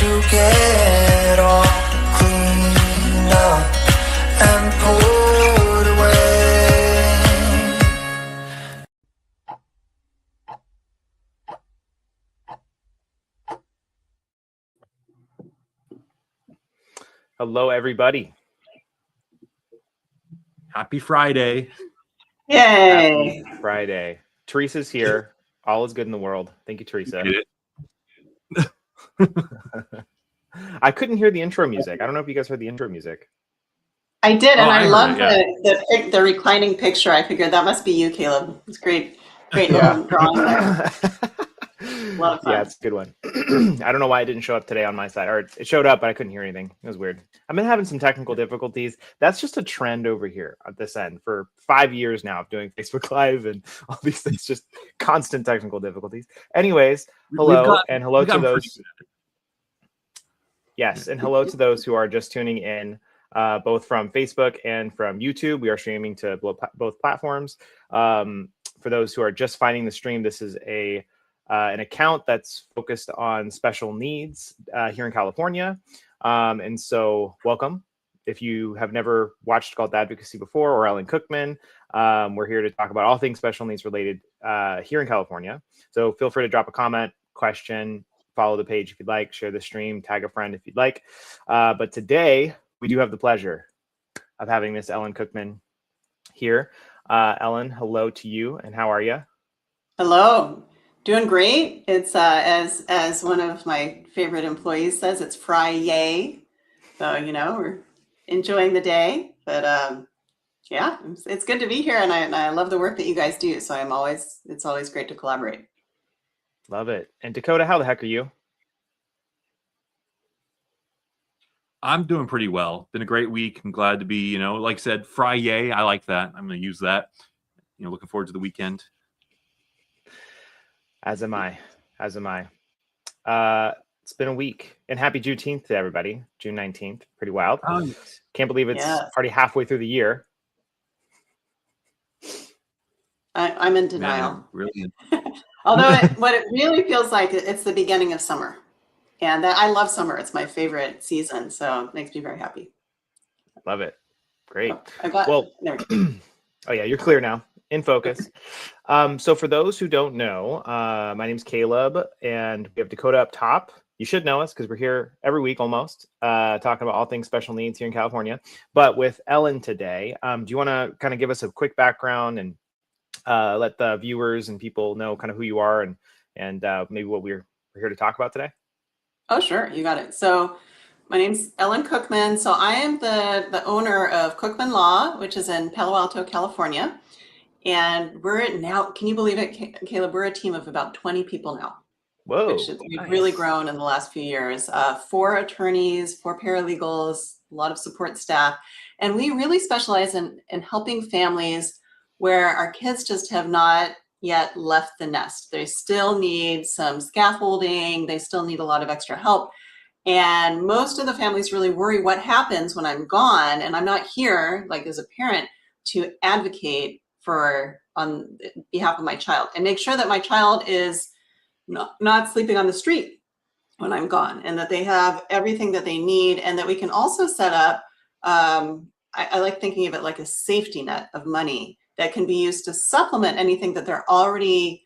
to get all cleaned up and put away. Hello, everybody. Happy Friday. Yay. Happy Friday. Teresa's here. All is good in the world. Thank you, Teresa. I couldn't hear the intro music. I don't know if you guys heard the intro music. I did, and I love it, the reclining picture. I figured that must be you, Caleb. It's great little drawing there. A lot of fun. Yeah, it's a good one. I don't know why it didn't show up today on my side. Or it showed up, but I couldn't hear anything. It was weird. I've been having some technical difficulties. That's just a trend over here at this end for 5 years now of doing Facebook Live and all these things, just constant technical difficulties. Anyways, hello and hello to those. Yes, and hello to those who are just tuning in, both from Facebook and from YouTube. We are streaming to both platforms. For those who are just finding the stream, this is an account that's focused on special needs here in California. And so welcome. If you have never watched Adult Advocacy before, or Ellen Cookman, we're here to talk about all things special needs related here in California. So feel free to drop a comment, question, follow the page if you'd like, share the stream, tag a friend if you'd like. But today we do have the pleasure of having Miss Ellen Cookman here. Ellen, hello to you, and how are you? Hello. Doing great. It's as one of my favorite employees says, it's Friday. So, we're enjoying the day. But yeah, it's good to be here, and I love the work that you guys do. So it's always great to collaborate. Love it. And Dakota, how the heck are you? I'm doing pretty well. Been a great week. I'm glad to be, like I said, Friday. I like that. I'm going to use that. Looking forward to the weekend. As am I. It's been a week, and happy Juneteenth to everybody. June 19th. Pretty wild. Can't believe it's already halfway through the year. I'm in denial. Man, really. Although what it really feels like, it's the beginning of summer. And I love summer. It's my favorite season. So it makes me very happy. Love it. Great. Oh yeah, you're clear now. In focus. So for those who don't know, my name's Caleb, and we have Dakota up top. You should know us because we're here every week almost, talking about all things special needs here in California. But with Ellen today, do you want to kind of give us a quick background and let the viewers and people know kind of who you are and maybe what we're here to talk about today? Oh, sure. You got it. So my name's Ellen Cookman. So I am the owner of Cookman Law, which is in Palo Alto, California. And we're now, can you believe it, Caleb? We're a team of about 20 people now. Whoa. Which we've really grown in the last few years. 4 attorneys, 4 paralegals, a lot of support staff. And we really specialize in helping families where our kids just have not yet left the nest. They still need some scaffolding. They still need a lot of extra help. And most of the families really worry what happens when I'm gone and I'm not here, like as a parent, to advocate on behalf of my child and make sure that my child is not sleeping on the street when I'm gone, and that they have everything that they need, and that we can also set up, I like thinking of it like a safety net of money that can be used to supplement anything that they're already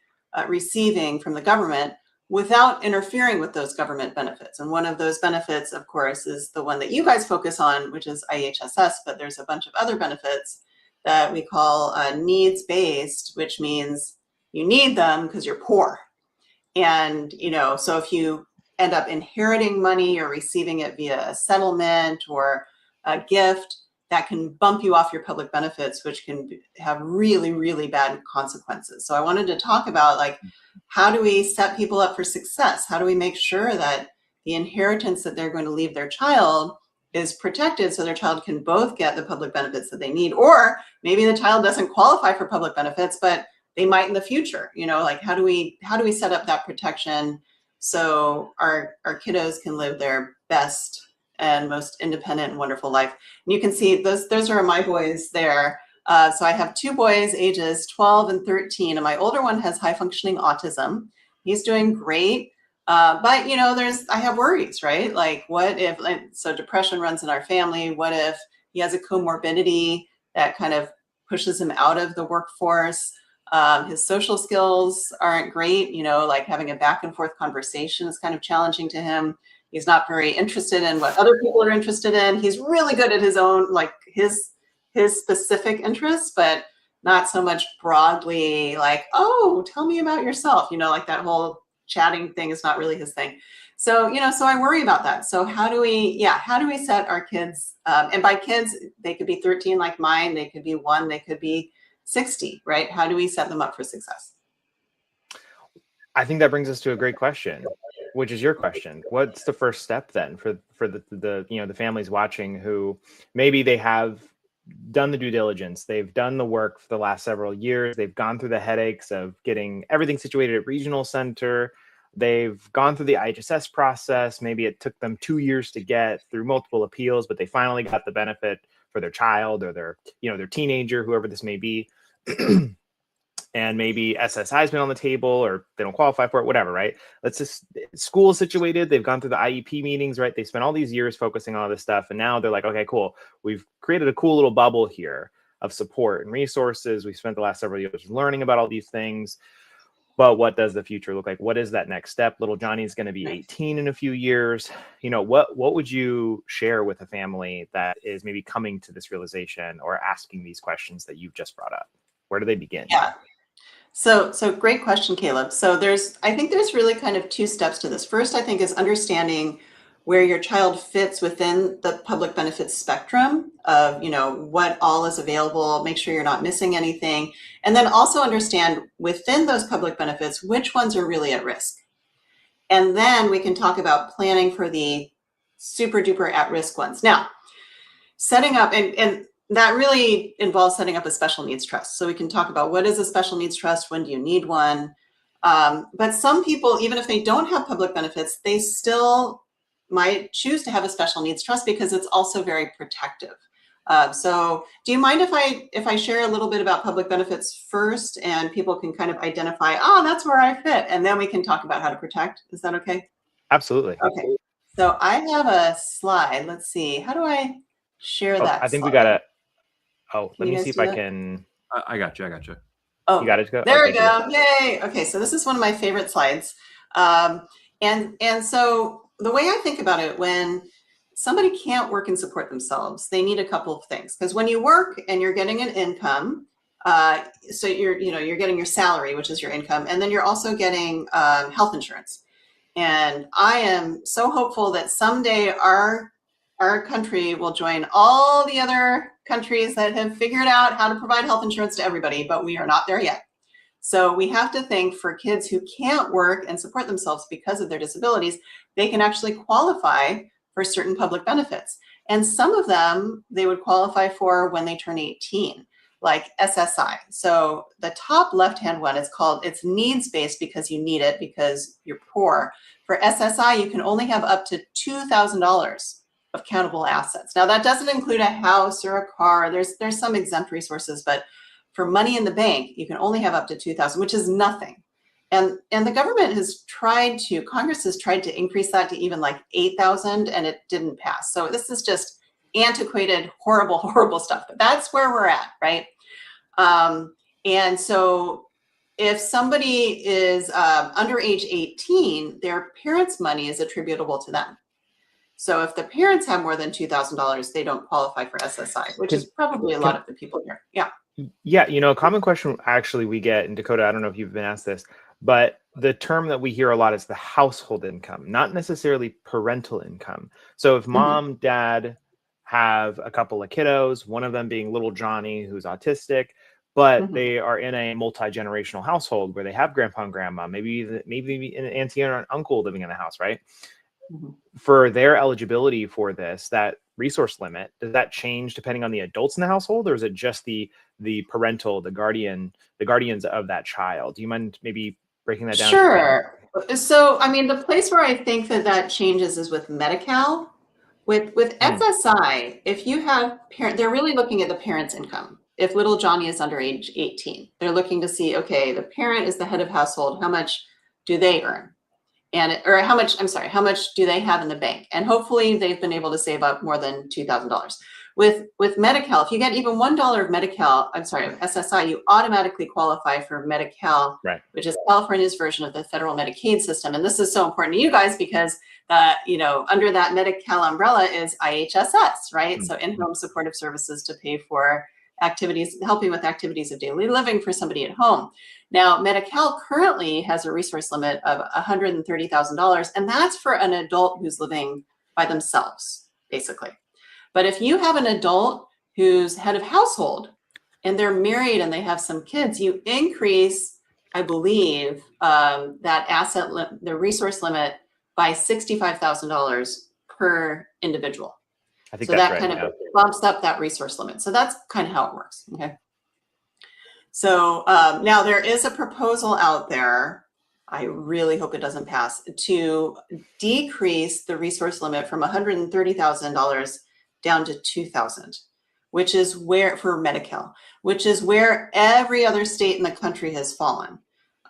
receiving from the government without interfering with those government benefits. And one of those benefits, of course, is the one that you guys focus on, which is IHSS, but there's a bunch of other benefits that we call needs-based, which means you need them because you're poor. And, so if you end up inheriting money or receiving it via a settlement or a gift, that can bump you off your public benefits, which can have really, really bad consequences. So I wanted to talk about, how do we set people up for success? How do we make sure that the inheritance that they're going to leave their child is protected so their child can both get the public benefits that they need, or maybe the child doesn't qualify for public benefits, but they might in the future, how do we set up that protection so our kiddos can live their best and most independent and wonderful life. And you can see those are my boys there. So I have 2 boys, ages 12 and 13, and my older one has high functioning autism. He's doing great. But I have worries, right? Like, what if, so depression runs in our family. What if he has a comorbidity that kind of pushes him out of the workforce? His social skills aren't great, like having a back and forth conversation is kind of challenging to him. He's not very interested in what other people are interested in. He's really good at his own, like his specific interests, but not so much broadly like, oh, tell me about yourself, like that whole chatting thing is not really his thing. So, so I worry about that. So how do we set our kids, and by kids, they could be 13 like mine, they could be 1, they could be 60, right? How do we set them up for success? I think that brings us to a great question, which is your question. What's the first step then for the families watching who maybe they have done the due diligence, they've done the work for the last several years, they've gone through the headaches of getting everything situated at regional center, they've gone through the IHSS process, maybe it took them 2 years to get through multiple appeals, but they finally got the benefit for their child or their teenager, whoever this may be. And maybe SSI has been on the table or they don't qualify for it, whatever, right? Let's just, school is situated. They've gone through the IEP meetings, right? They spent all these years focusing on all this stuff. And now they're like, okay, cool. We've created a cool little bubble here of support and resources. We've spent the last several years learning about all these things. But what does the future look like? What is that next step? Little Johnny's going to be 18 in a few years. What would you share with a family that is maybe coming to this realization or asking these questions that you've just brought up? Where do they begin? Yeah. So great question, Caleb. So I think there's really kind of 2 steps to this. First, I think is understanding where your child fits within the public benefits spectrum of, what all is available, make sure you're not missing anything. And then also understand within those public benefits, which ones are really at risk. And then we can talk about planning for the super duper at risk ones. Now, setting up, and that really involves setting up a special needs trust. So we can talk about what is a special needs trust, when do you need one? But some people, even if they don't have public benefits, they still might choose to have a special needs trust because it's also very protective. So do you mind if I share a little bit about public benefits first and people can kind of identify, that's where I fit, and then we can talk about how to protect? Is that okay? Absolutely. Okay. So I have a slide. Let's see. How do I share that? I think slide? we got to. Oh, let you me guys see if do I that? can. I got you. Oh, You got it to go? there we Okay, go. Yay. Okay, so this is one of my favorite slides. And so the way I think about it, when somebody can't work and support themselves, they need a couple of things. Because when you work and you're getting an income, so you're getting your salary, which is your income, and then you're also getting health insurance. And I am so hopeful that someday our country will join all the other countries that have figured out how to provide health insurance to everybody, but we are not there yet. So we have to think for kids who can't work and support themselves because of their disabilities, they can actually qualify for certain public benefits. And some of them they would qualify for when they turn 18, like SSI. So the top left-hand one is called, it's needs-based because you need it because you're poor. For SSI, you can only have up to $2,000 of countable assets. Now that doesn't include a house or a car. There's some exempt resources, but for money in the bank, you can only have up to 2,000, which is nothing. And the government has Congress has tried to increase that to even like 8,000, and it didn't pass. So this is just antiquated, horrible, horrible stuff. But that's where we're at, right? And so if somebody is under age 18, their parents' money is attributable to them. So if the parents have more than $2,000, they don't qualify for SSI, which is probably a lot of the people here. Yeah. Yeah, a common question actually we get in Dakota, I don't know if you've been asked this, but the term that we hear a lot is the household income, not necessarily parental income. So if mom, dad have a couple of kiddos, one of them being little Johnny, who's autistic, but they are in a multi-generational household where they have grandpa and grandma, maybe an auntie or an uncle living in the house, right? For their eligibility for that resource limit, does that change depending on the adults in the household, or is it just the parental, the guardians of that child? Do you mind maybe breaking that down? Sure. So, I mean, the place where I think that changes is with Medi-Cal. With SSI, if you have they're really looking at the parent's income. If little Johnny is under age 18, they're looking to see, okay, the parent is the head of household. How much do they earn? or how much do they have in the bank? And hopefully they've been able to save up more than $2,000. With Medi-Cal, if you get even $1 of Medi-Cal, of SSI, you automatically qualify for Medi-Cal, Right. which is California's version of the federal Medicaid system. And this is so important to you guys because under that Medi-Cal umbrella is IHSS, right? So in-home supportive services to pay for activities, helping with activities of daily living for somebody at home. Now, Medi-Cal currently has a resource limit of $130,000, and that's for an adult who's living by themselves, basically. But if you have an adult who's head of household and they're married and they have some kids, you increase, I believe, the resource limit by $65,000 per individual. I think so that's that right, kind of bumps up that resource limit. So that's kind of how it works. Okay. So now there is a proposal out there. I really hope it doesn't pass, to decrease the resource limit from $130,000 down to $2,000, which is where, for Medi-Cal, which is where every other state in the country has fallen.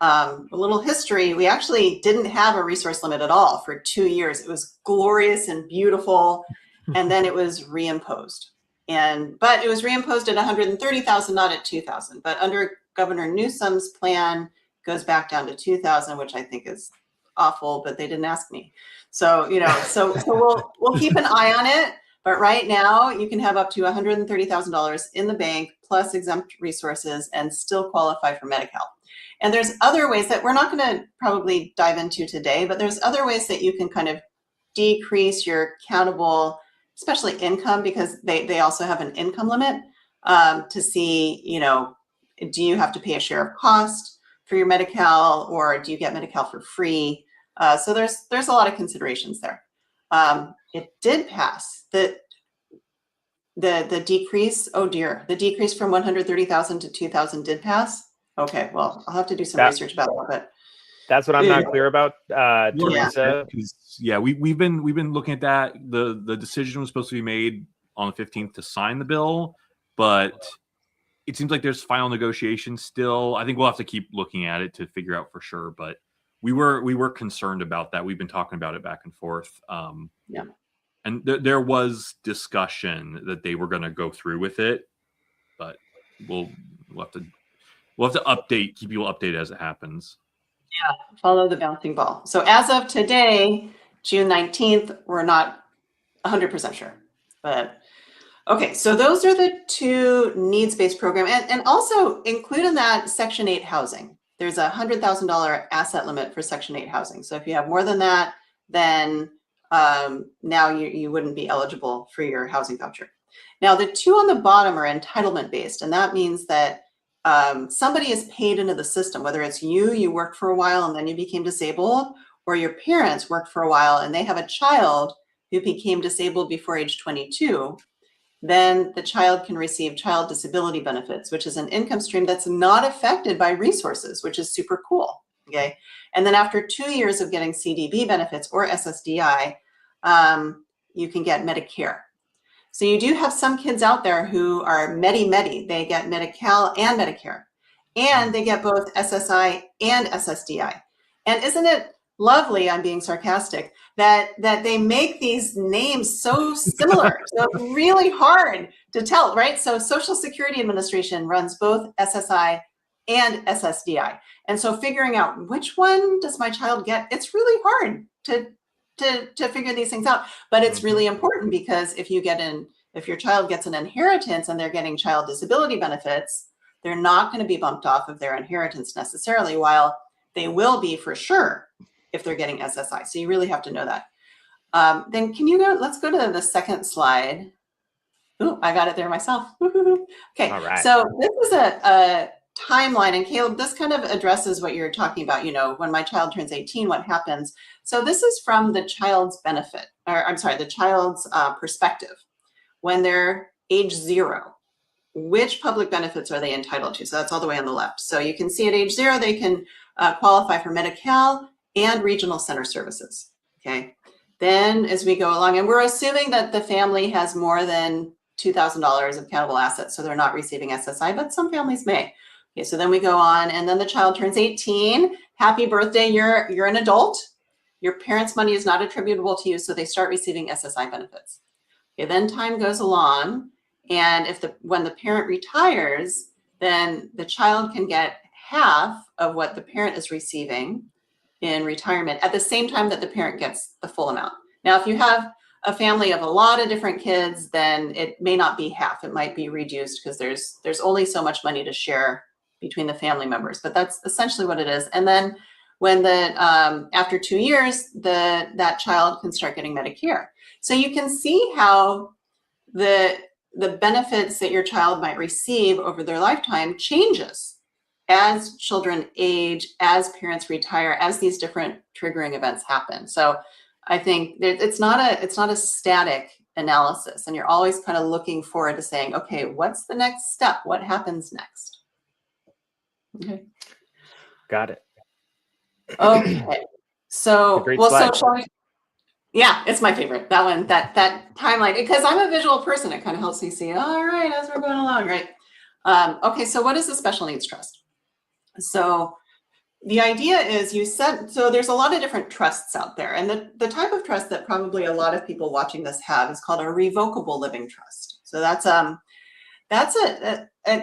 A little history, we actually didn't have a resource limit at all for 2 years. It was glorious and beautiful, and then it was reimposed. But it was reimposed at $130,000, not at $2,000. But under Governor Newsom's plan, goes back down to $2,000, which I think is awful, but they didn't ask me. So, so we'll keep an eye on it. But right now, you can have up to $130,000 in the bank plus exempt resources and still qualify for Medi-Cal. And there's other ways that we're not going to probably dive into today, but there's other ways that you can kind of decrease your countable, especially income, because they also have an income limit to see, do you have to pay a share of cost for your Medi-Cal, or do you get Medi-Cal for free? So there's a lot of considerations there. It did pass. The decrease, oh dear, the decrease from 130,000 to 2,000 did pass. Okay, well, I'll have to do some research about that. But that's what I'm not clear about, Teresa. We've been looking at that. The decision was supposed to be made on the 15th to sign the bill, but it seems like there's final negotiations still. I think we'll have to keep looking at it to figure out for sure. But we were concerned about that. We've been talking about it back and forth. And there was discussion that they were going to go through with it, but we'll have to keep you updated as it happens. Yeah, follow the bouncing ball. So as of today, June 19th, we're not 100% sure. But okay, so those are the two needs-based programs. And also include in that Section 8 housing. There's a $100,000 asset limit for Section 8 housing. So if you have more than that, then now you wouldn't be eligible for your housing voucher. Now, the two on the bottom are entitlement-based, and that means that somebody is paid into the system, whether it's you worked for a while and then you became disabled, or your parents worked for a while and they have a child who became disabled before age 22, then the child can receive child disability benefits, which is an income stream that's not affected by resources, which is super cool, okay? And then after 2 years of getting CDB benefits or SSDI, you can get Medicare. So you do have some kids out there who are Medi-Medi. They get Medi-Cal and Medicare, and they get both SSI and SSDI. And isn't it lovely, I'm being sarcastic, that they make these names so similar, so it's really hard to tell, right? So Social Security Administration runs both SSI and SSDI. And so figuring out which one does my child get, it's really hard to figure these things out. But it's really important, because if your child gets an inheritance and they're getting child disability benefits, they're not going to be bumped off of their inheritance necessarily, while they will be for sure if they're getting SSI. So you really have to know that. Then let's go to the second slide. Ooh, I got it there myself. Okay, all right. So this is a timeline, and Caleb, this kind of addresses what you're talking about, when my child turns 18, what happens? So this is from the child's benefit, or I'm sorry, the child's perspective. When they're age 0, which public benefits are they entitled to? So that's all the way on the left. So you can see at age 0, they can qualify for Medi-Cal and regional center services, okay? Then as we go along, and we're assuming that the family has more than $2,000 of countable assets, so they're not receiving SSI, but some families may. Okay, so then we go on, and then the child turns 18. Happy birthday, you're an adult. Your parents' money is not attributable to you, so they start receiving SSI benefits. Okay, then time goes along, and when the parent retires, then the child can get half of what the parent is receiving in retirement at the same time that the parent gets the full amount. Now, if you have a family of a lot of different kids, then it may not be half. It might be reduced because there's only so much money to share between the family members, but that's essentially what it is. And then when after 2 years, that child can start getting Medicare. So you can see how the benefits that your child might receive over their lifetime changes as children age, as parents retire, as these different triggering events happen. So I think it's not a static analysis, and you're always kind of looking forward to saying, okay, what's the next step? What happens next? Okay. Got it. Okay. So, Great well, slide. so shall we? Yeah, it's my favorite. That one, that timeline, because I'm a visual person. It kind of helps me see, all right, as we're going along, right? Okay, so what is the special needs trust? So the idea is so there's a lot of different trusts out there. And the type of trust that probably a lot of people watching this have is called a revocable living trust. So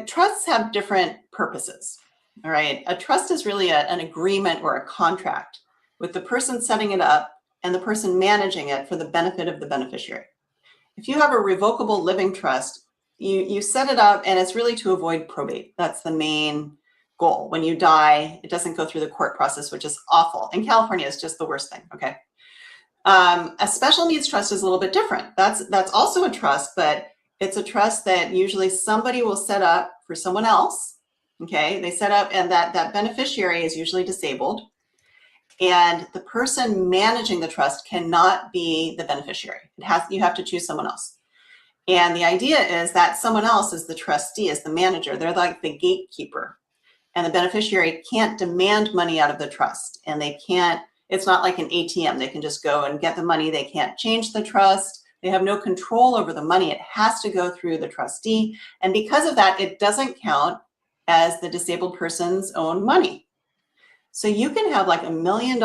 trusts have different purposes. All right. A trust is really an agreement or a contract with the person setting it up and the person managing it for the benefit of the beneficiary. If you have a revocable living trust, you set it up, and it's really to avoid probate. That's the main goal. When you die, it doesn't go through the court process, which is awful. In California, it's just the worst thing. Okay. A special needs trust is a little bit different. That's also a trust, but it's a trust that usually somebody will set up for someone else. Okay. They set up, and that beneficiary is usually disabled. And the person managing the trust cannot be the beneficiary. You have to choose someone else. And the idea is that someone else is the trustee, is the manager. They're like the gatekeeper. And the beneficiary can't demand money out of the trust. And it's not like an ATM. They can just go and get the money. They can't change the trust. They have no control over the money. It has to go through the trustee. And because of that, it doesn't count as the disabled person's own money. So you can have like $1 million in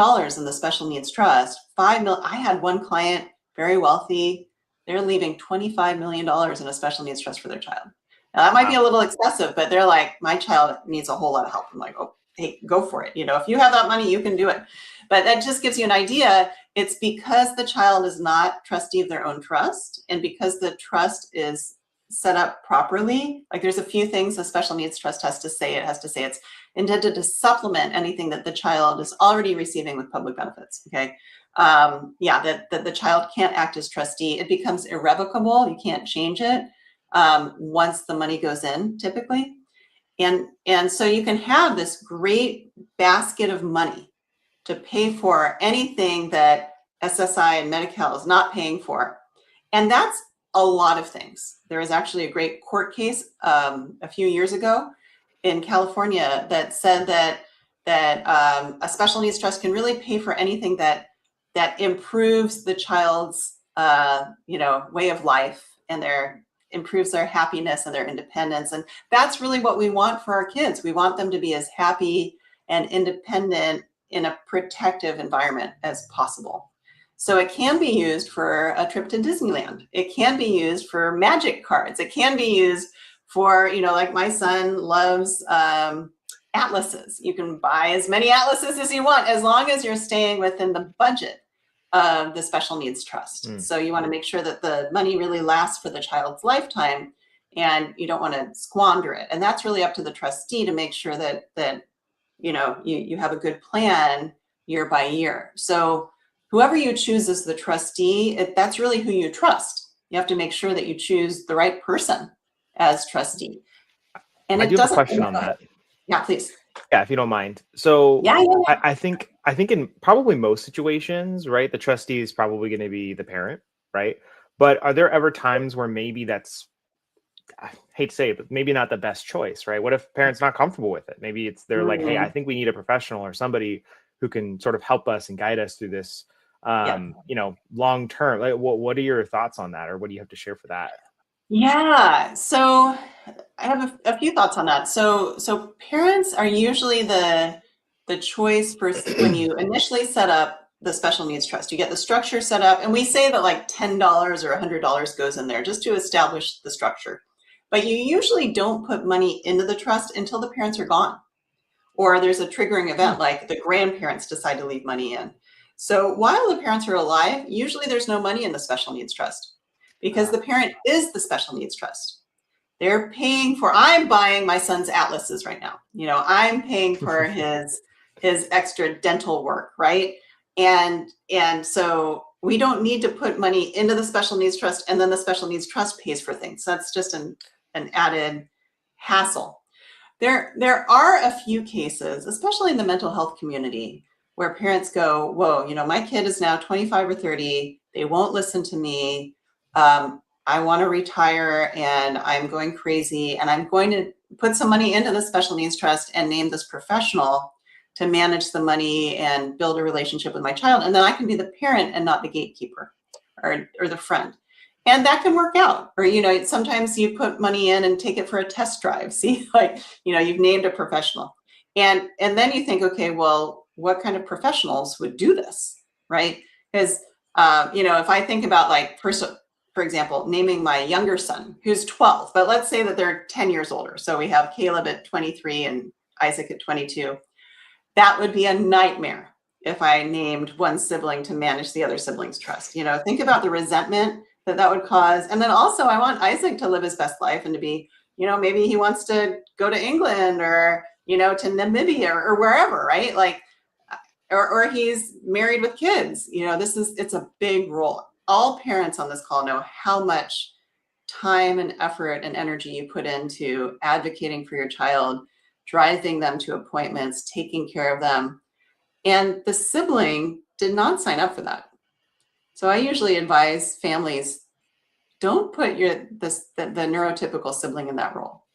the special needs trust, $5 million. I had one client, very wealthy. They're leaving $25 million in a special needs trust for their child. Now that might be a little excessive, but they're like, my child needs a whole lot of help. I'm like, oh, hey, go for it. If you have that money, you can do it. But that just gives you an idea. It's because the child is not trustee of their own trust, and because the trust is set up properly. Like there's a few things a special needs trust has to say. It has to say it's intended to supplement anything that the child is already receiving with public benefits. Okay. That the child can't act as trustee. It becomes irrevocable. You can't change it once the money goes in, typically. And so you can have this great basket of money to pay for anything that SSI and Medi-Cal is not paying for. And that's a lot of things. There was actually a great court case a few years ago in California that said that a special needs trust can really pay for anything that improves the child's way of life, and improves their happiness and their independence. And that's really what we want for our kids. We want them to be as happy and independent in a protective environment as possible. So it can be used for a trip to Disneyland. It can be used for magic cards. It can be used for, like my son loves atlases. You can buy as many atlases as you want, as long as you're staying within the budget of the special needs trust. So you want to make sure that the money really lasts for the child's lifetime, and you don't want to squander it. And that's really up to the trustee to make sure that you have a good plan year by year. So whoever you choose as the trustee, that's really who you trust. You have to make sure that you choose the right person as trustee. And I do have a question on that. Yeah, please. Yeah, if you don't mind. So yeah. I think in probably most situations, right, the trustee is probably going to be the parent, right? But are there ever times where maybe that's, I hate to say it, but maybe not the best choice, right? What if parent's not comfortable with it? Maybe they're like, hey, I think we need a professional or somebody who can sort of help us and guide us through this, long term. Like, what are your thoughts on that, or what do you have to share for that? Yeah, so I have a few thoughts on that. So parents are usually the choice for when you initially set up the special needs trust. You get the structure set up, and we say that like $10 or $100 goes in there just to establish the structure. But you usually don't put money into the trust until the parents are gone, or there's a triggering event like the grandparents decide to leave money in. So while the parents are alive, usually there's no money in the special needs trust because the parent is the special needs trust. They're paying for, I'm buying my son's atlases right now. You know, I'm paying for his extra dental work, right? And so we don't need to put money into the special needs trust, and then the special needs trust pays for things. That's just an added hassle. There are a few cases, especially in the mental health community, where parents go, whoa, you know, my kid is now 25 or 30. They won't listen to me. I want to retire and I'm going crazy, and I'm going to put some money into the special needs trust and name this professional to manage the money and build a relationship with my child. And then I can be the parent and not the gatekeeper or the friend. And that can work out. Or, you know, sometimes you put money in and take it for a test drive. See, like, you know, you've named a professional. And then you think, okay, well, what kind of professionals would do this, right? Because, you know, if I think about like, for example, naming my younger son, who's 12, but let's say that they're 10 years older. So we have Caleb at 23 and Isaac at 22. That would be a nightmare if I named one sibling to manage the other sibling's trust. You know, think about the resentment that would cause. And then also I want Isaac to live his best life and to be, you know, maybe he wants to go to England or, you know, to Namibia or wherever, right? Like, or he's married with kids. You know, it's a big role. All parents on this call know how much time and effort and energy you put into advocating for your child, driving them to appointments, taking care of them. And the sibling did not sign up for that. So I usually advise families, don't put the neurotypical sibling in that role.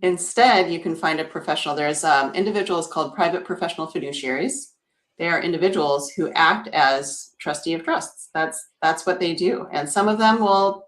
Instead, you can find a professional. There's individuals called private professional fiduciaries. They are individuals who act as trustee of trusts. That's what they do. And some of them will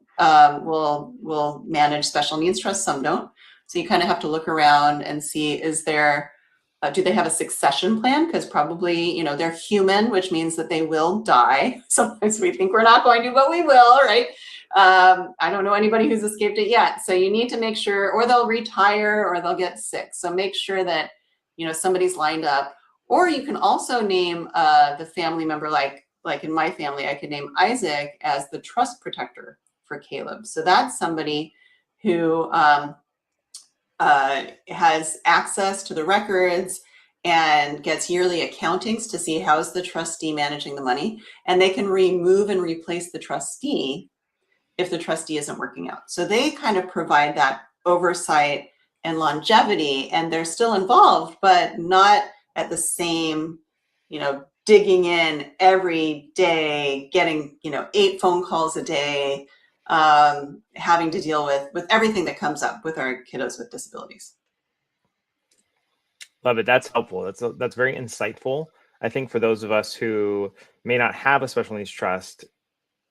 manage special needs trusts, some don't. So you kind of have to look around and see, do they have a succession plan? Because probably, you know, they're human, which means that they will die. Sometimes we think we're not going to, but we will, right? I don't know anybody who's escaped it yet. So you need to make sure, or they'll retire or they'll get sick. So make sure that, you know, somebody's lined up. Or you can also name the family member, like in my family, I could name Isaac as the trust protector for Caleb. So that's somebody who has access to the records and gets yearly accountings to see how is the trustee managing the money. And they can remove and replace the trustee if the trustee isn't working out. So they kind of provide that oversight and longevity, and they're still involved, but not at the same, you know, digging in every day, getting, you know, 8 phone calls a day, having to deal with everything that comes up with our kiddos with disabilities. Love it. That's helpful. That's very insightful. I think for those of us who may not have a special needs trust,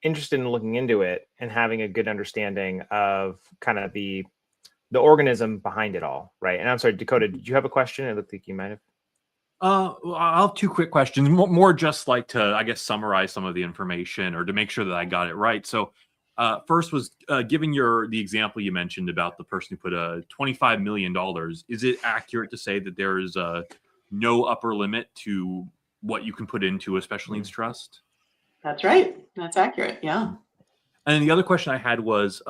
interested in looking into it and having a good understanding of kind of the organism behind it all, right? And I'm sorry, Dakota, did you have a question? It looked like you might have. Well, I'll have 2 quick questions, more just like to, I guess, summarize some of the information or to make sure that I got it right. So first was given the example you mentioned about the person who put $25 million, is it accurate to say that there is no upper limit to what you can put into a special needs trust? That's right. That's accurate. Yeah. And the other question I had was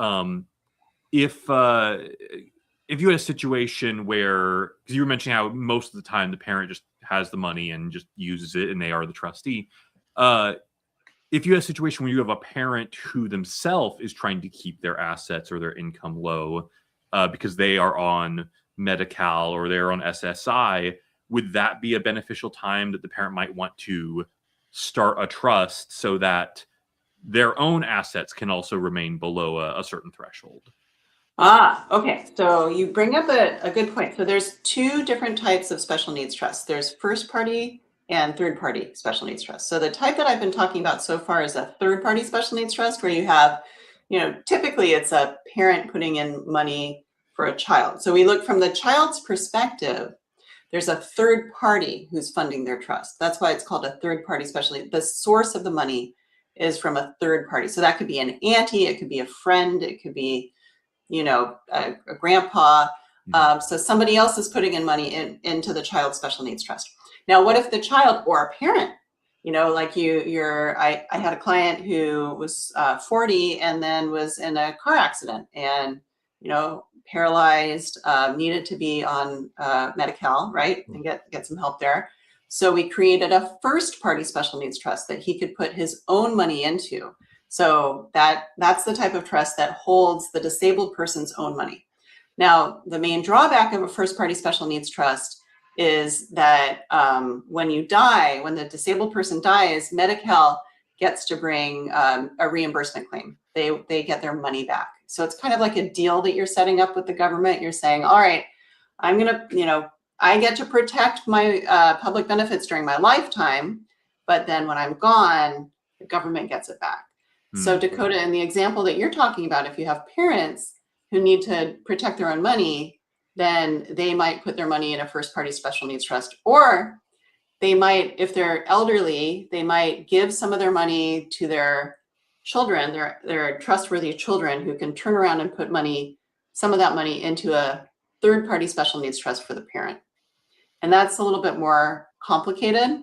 if you had a situation where, because you were mentioning how most of the time the parent just has the money and just uses it and they are the trustee. If you had a situation where you have a parent who themselves is trying to keep their assets or their income low because they are on Medi-Cal or they're on SSI, would that be a beneficial time that the parent might want to start a trust so that their own assets can also remain below a certain threshold? Okay. So you bring up a good point. So there's 2 different types of special needs trusts. There's first party and third party special needs trust. So the type that I've been talking about so far is a third party special needs trust, where you have, you know, typically it's a parent putting in money for a child. So we look from the child's perspective. there's a third party who's funding their trust. That's why it's called a third party special needs. The source of the money is from a third party. So that could be an auntie, it could be a friend, it could be, you know, a grandpa. So somebody else is putting in money into the child's special needs trust. Now, what if the child or a parent, you know, like I had a client who was 40 and then was in a car accident and, you know, paralyzed, needed to be on Medi-Cal, right, and get some help there. So we created a first party special needs trust that he could put his own money into. So that's the type of trust that holds the disabled person's own money. Now, the main drawback of a first party special needs trust is that when you die, when the disabled person dies, Medi-Cal gets to bring a reimbursement claim. They get their money back. So it's kind of like a deal that you're setting up with the government. You're saying, all right, I'm gonna, you know, I get to protect my public benefits during my lifetime, but then when I'm gone, the government gets it back. So Dakota, in the example that you're talking about, if you have parents who need to protect their own money, then they might put their money in a first party special needs trust, or they might, if they're elderly, they might give some of their money to their children, their trustworthy children who can turn around and put money, some of that money into a third party special needs trust for the parent. And that's a little bit more complicated.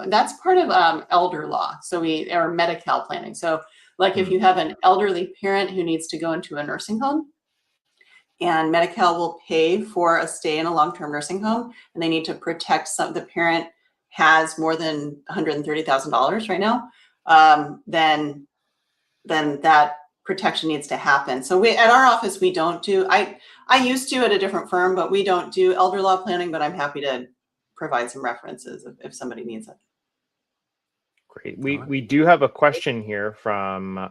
That's part of elder law. So or Medi-Cal planning. So like if you have an elderly parent who needs to go into a nursing home, and Medi-Cal will pay for a stay in a long-term nursing home, and they need to protect the parent has more than $130,000 right now, then that protection needs to happen. So at our office, we don't do, I used to at a different firm, but we don't do elder law planning, but I'm happy to provide some references if somebody needs it. Great. We do have a question here from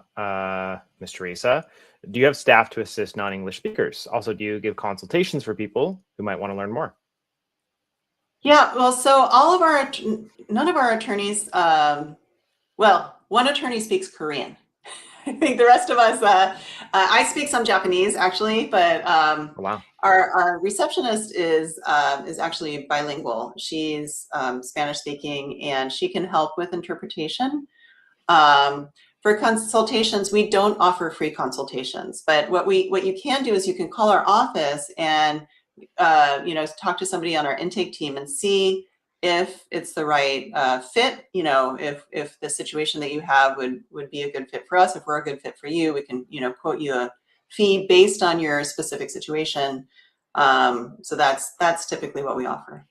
Ms. Teresa. Do you have staff to assist non-English speakers? Also, do you give consultations for people who might want to learn more? Yeah, well, so none of our attorneys, well, one attorney speaks Korean. I think the rest of us, I speak some Japanese actually, but Oh, wow. Our receptionist is actually bilingual. She's Spanish speaking, and she can help with interpretation. For consultations, we don't offer free consultations, but what you can do is you can call our office and you know, talk to somebody on our intake team and see if it's the right fit. You know, if the situation that you have would be a good fit for us. If we're a good fit for you, we can, you know, quote you a fee based on your specific situation. So that's typically what we offer.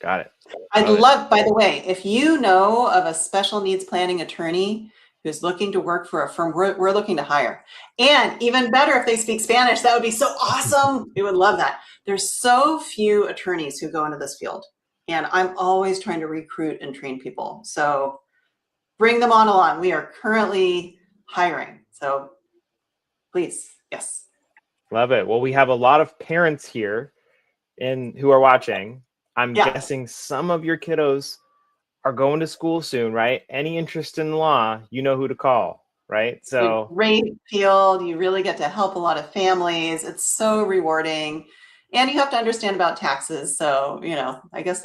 Got it. I'd love, by the way, if you know of a special needs planning attorney who's looking to work for a firm we're looking to hire, and even better if they speak Spanish, that would be so awesome. We would love that. There's so few attorneys who go into this field, and I'm always trying to recruit and train people. So bring them on along. We are currently hiring. So please, yes. Love it. Well, we have a lot of parents here who are watching. I'm guessing some of your kiddos are going to school soon, right? Any interest in law, you know who to call, right? So great field. You really get to help a lot of families. It's so rewarding. And you have to understand about taxes. So, you know, I guess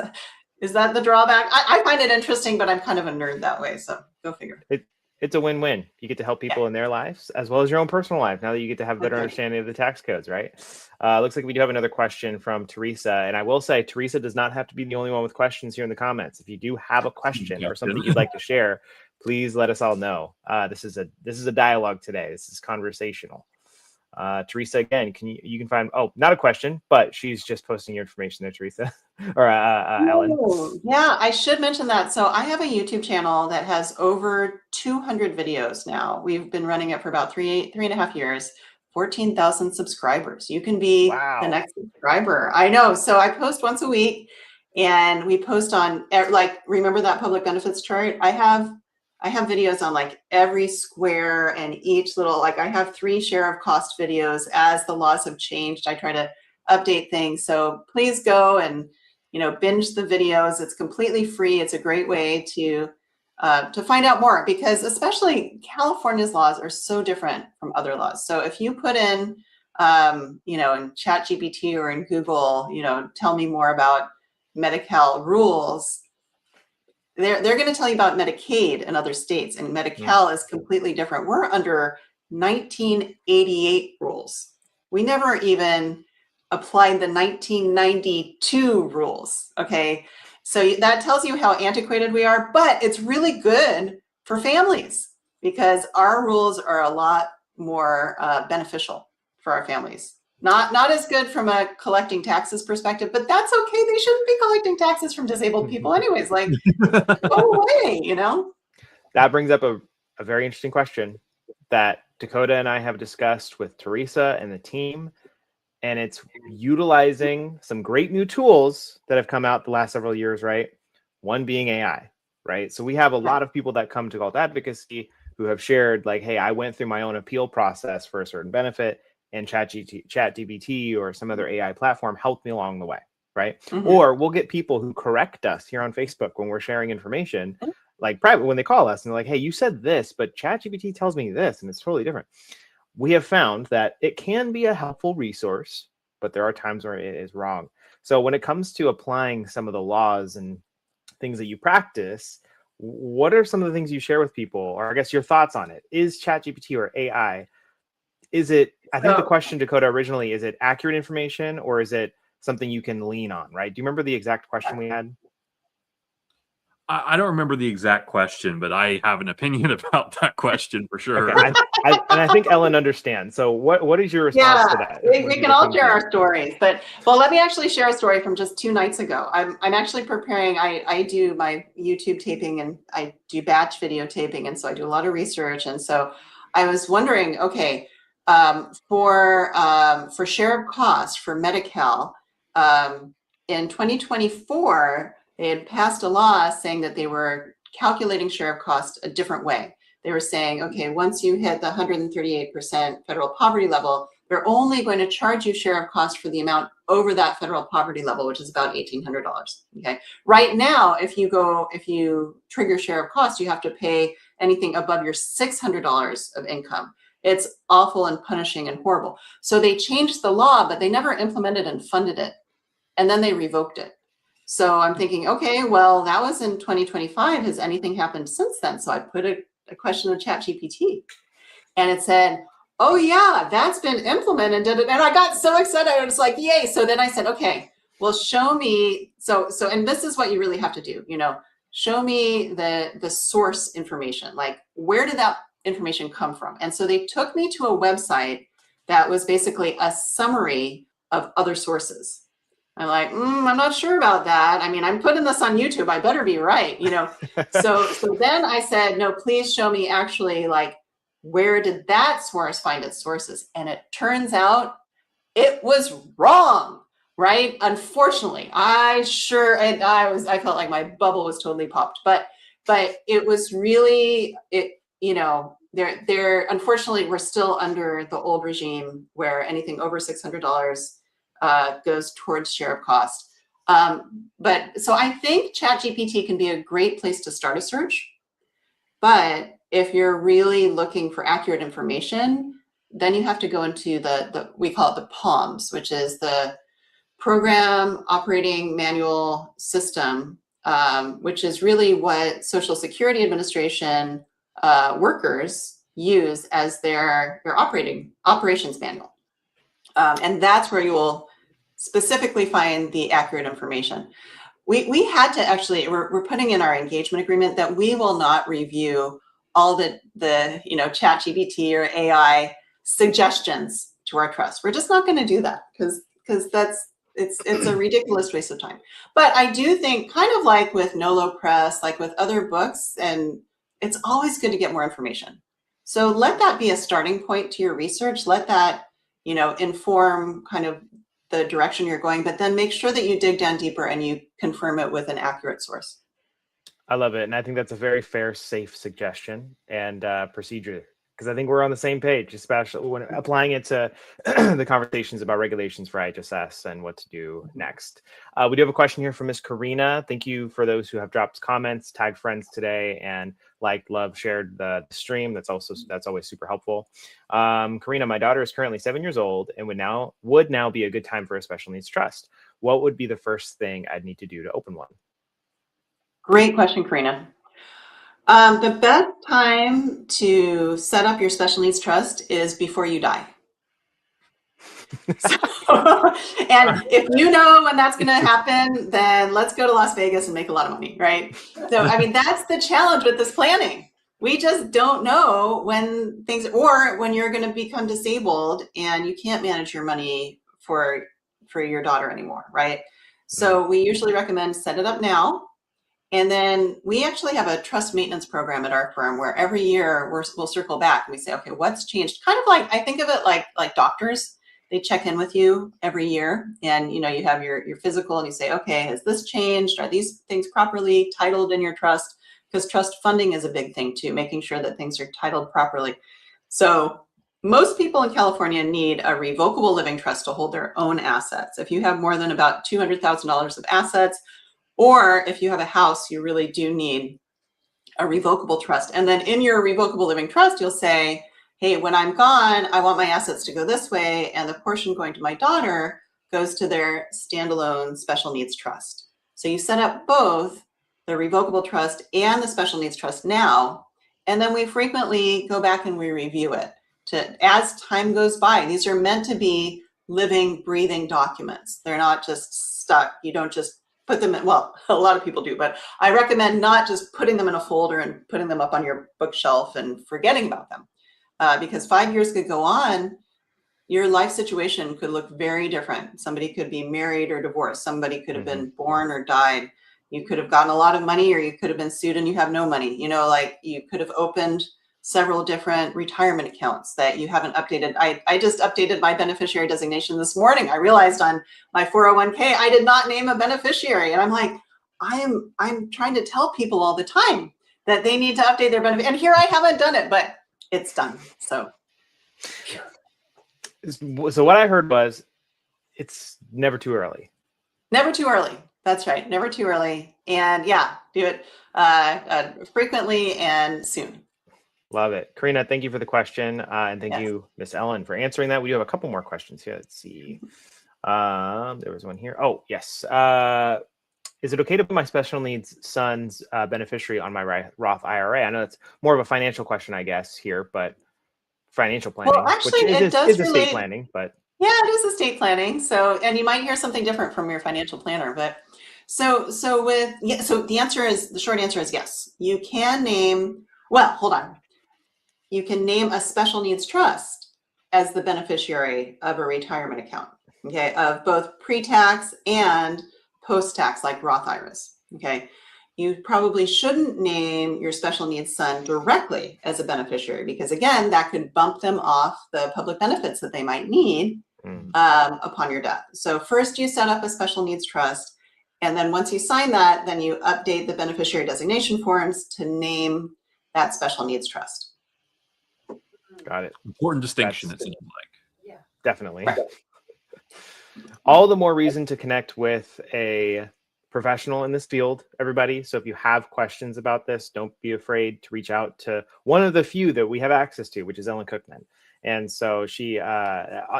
is that the drawback? I find it interesting, but I'm kind of a nerd that way. So go figure. It's a win-win. You get to help people in their lives as well as your own personal life. Now that you get to have a better understanding of the tax codes, right? Looks like we do have another question from Teresa. And I will say, Teresa does not have to be the only one with questions here in the comments. If you do have a question or something you'd like to share, please let us all know. This is a dialogue today. This is conversational. Teresa, again, you can find, not a question, but she's just posting your information there, Teresa, or Ellen. Yeah, I should mention that. So I have a YouTube channel that has over 200 videos now. We've been running it for about three and a half years, 14,000 subscribers. You can be the next subscriber. I know. So I post once a week, and we post on, like, remember that public benefits chart? I have videos on like every square and each little, like I have 3 share of cost videos as the laws have changed. I try to update things. So please go and, you know, binge the videos. It's completely free. It's a great way to find out more, because especially California's laws are so different from other laws. So if you put in, you know, in ChatGPT or in Google, you know, tell me more about Medi-Cal rules, they're going to tell you about Medicaid in other states, and Medi-Cal is completely different. We're under 1988 rules. We never even applied the 1992 rules. Okay. So that tells you how antiquated we are, but it's really good for families because our rules are a lot more beneficial for our families. Not as good from a collecting taxes perspective, but that's okay. They shouldn't be collecting taxes from disabled people anyways. Like, go away, you know? That brings up a very interesting question that Dakota and I have discussed with Teresa and the team. And it's utilizing some great new tools that have come out the last several years, right? One being AI, right? So we have a lot of people that come to Cult Advocacy who have shared like, hey, I went through my own appeal process for a certain benefit, and ChatGPT or some other AI platform helped me along the way, right? Or we'll get people who correct us here on Facebook when we're sharing information, like private, when they call us and they're like, hey, you said this, but ChatGPT tells me this, and it's totally different. We have found that it can be a helpful resource, but there are times where it is wrong. So when it comes to applying some of the laws and things that you practice, what are some of the things you share with people, or I guess your thoughts on it? Is ChatGPT or AI, is it, I think the question, Dakota, originally, is it accurate information or is it something you can lean on, right? Do you remember the exact question we had? I don't remember the exact question, but I have an opinion about that question for sure. Okay. I think Ellen understands. So what is your response to that? We can all share our stories, but well, let me actually share a story from just 2 nights ago. I'm actually preparing, I do my YouTube taping and I do batch videotaping. And so I do a lot of research. And so I was wondering, okay, for share of cost for Medi-Cal, in 2024, they had passed a law saying that they were calculating share of cost a different way. They were saying, okay, once you hit the 138% federal poverty level, they're only going to charge you share of cost for the amount over that federal poverty level, which is about $1,800. Okay. Right now, if you trigger share of cost, you have to pay anything above your $600 of income. It's awful and punishing and horrible. So they changed the law, but they never implemented and funded it. And then they revoked it. So I'm thinking, okay, well, that was in 2025. Has anything happened since then? So I put a question in ChatGPT and it said, oh yeah, that's been implemented. And I got so excited. I was like, yay. So then I said, okay, well, show me. So, and this is what you really have to do, show me the source information. Like, where did that information come from? And so they took me to a website that was basically a summary of other sources. I'm like, I'm not sure about that. I mean, I'm putting this on YouTube. I better be right, So then I said, no, please show me actually, like, where did that source find its sources? And it turns out it was wrong, right? Unfortunately, I felt like my bubble was totally popped, but it was really, unfortunately, we're still under the old regime where anything over $600 goes towards share of cost. But so I think ChatGPT can be a great place to start a search. But if you're really looking for accurate information, then you have to go into we call it the POMS, which is the Program Operating Manual System, which is really what Social Security Administration workers use as their operations manual. And that's where you will specifically find the accurate information. We had to actually, we're putting in our engagement agreement that we will not review all the ChatGPT or AI suggestions to our trust. We're just not going to do that because it's a ridiculous waste of time. But I do think, kind of like with Nolo Press, like with other books, and it's always good to get more information. So let that be a starting point to your research. Let that inform kind of the direction you're going, but then make sure that you dig down deeper and you confirm it with an accurate source. I love it. And I think that's a very fair, safe suggestion and procedure, because I think we're on the same page, especially when applying it to the conversations about regulations for IHSS and what to do next. We do have a question here from Miss Karina. Thank you for those who have dropped comments, tagged friends today, and liked, loved, shared the stream. That's always super helpful. Karina, my daughter is currently 7 years old and would now be a good time for a special needs trust. what would be the first thing I'd need to do to open one? Great question, Karina. The best time to set up your special needs trust is before you die. And if you know when that's going to happen, then let's go to Las Vegas and make a lot of money, right? So, I mean, that's the challenge with this planning. We just don't know when things, or when you're going to become disabled and you can't manage your money for your daughter anymore, right? So we usually recommend set it up now. And then we actually have a trust maintenance program at our firm where every year we'll circle back and we say, okay, what's changed? Kind of like, I think of it like doctors. They check in with you every year, and you have your physical, and you say, okay, has this changed? Are these things properly titled in your trust? Because trust funding is a big thing too, making sure that things are titled properly. So most people in California need a revocable living trust to hold their own assets. If you have more than about $200,000 of assets, or if you have a house, you really do need a revocable trust. And then in your revocable living trust, you'll say, hey, when I'm gone, I want my assets to go this way, and the portion going to my daughter goes to their standalone special needs trust. So you set up both the revocable trust and the special needs trust now, and then we frequently go back and we review it as time goes by. These are meant to be living, breathing documents. They're not just stuck. You don't just put them in, well, a lot of people do, but I recommend not just putting them in a folder and putting them up on your bookshelf and forgetting about them. Because 5 years could go on, your life situation could look very different. Somebody could be married or divorced. Somebody could have been born or died. You could have gotten a lot of money, or you could have been sued and you have no money. Like you could have opened several different retirement accounts that you haven't updated. I just updated my beneficiary designation this morning. I realized on my 401k, I did not name a beneficiary. And I'm like, I'm trying to tell people all the time that they need to update their benefit. And here I haven't done it, but it's done. So what I heard was it's never too early. Never too early. That's right. Never too early. And yeah, do it frequently and soon. Love it. Karina, thank you for the question. And thank you, Miss Ellen, for answering that. We do have a couple more questions here. Let's see. There was one here. Oh, yes. Is it okay to put my special needs son's beneficiary on my Roth IRA? I know it's more of a financial question, I guess, here, but financial planning, well, actually, which it does is relate, estate planning, but yeah, it is estate planning. So, and you might hear something different from your financial planner, but so the answer is, the short answer is yes. You can name, well, hold on. You can name a special needs trust as the beneficiary of a retirement account, okay, of both pre-tax and post-tax, like Roth IRAs, okay? You probably shouldn't name your special needs son directly as a beneficiary, because again, that could bump them off the public benefits that they might need upon your death. So first you set up a special needs trust, and then once you sign that, then you update the beneficiary designation forms to name that special needs trust. Got it. Important distinction, it seems like. Yeah. Definitely. Right. All the more reason to connect with a professional in this field, everybody. So if you have questions about this, don't be afraid to reach out to one of the few that we have access to, which is Ellen Cookman. And so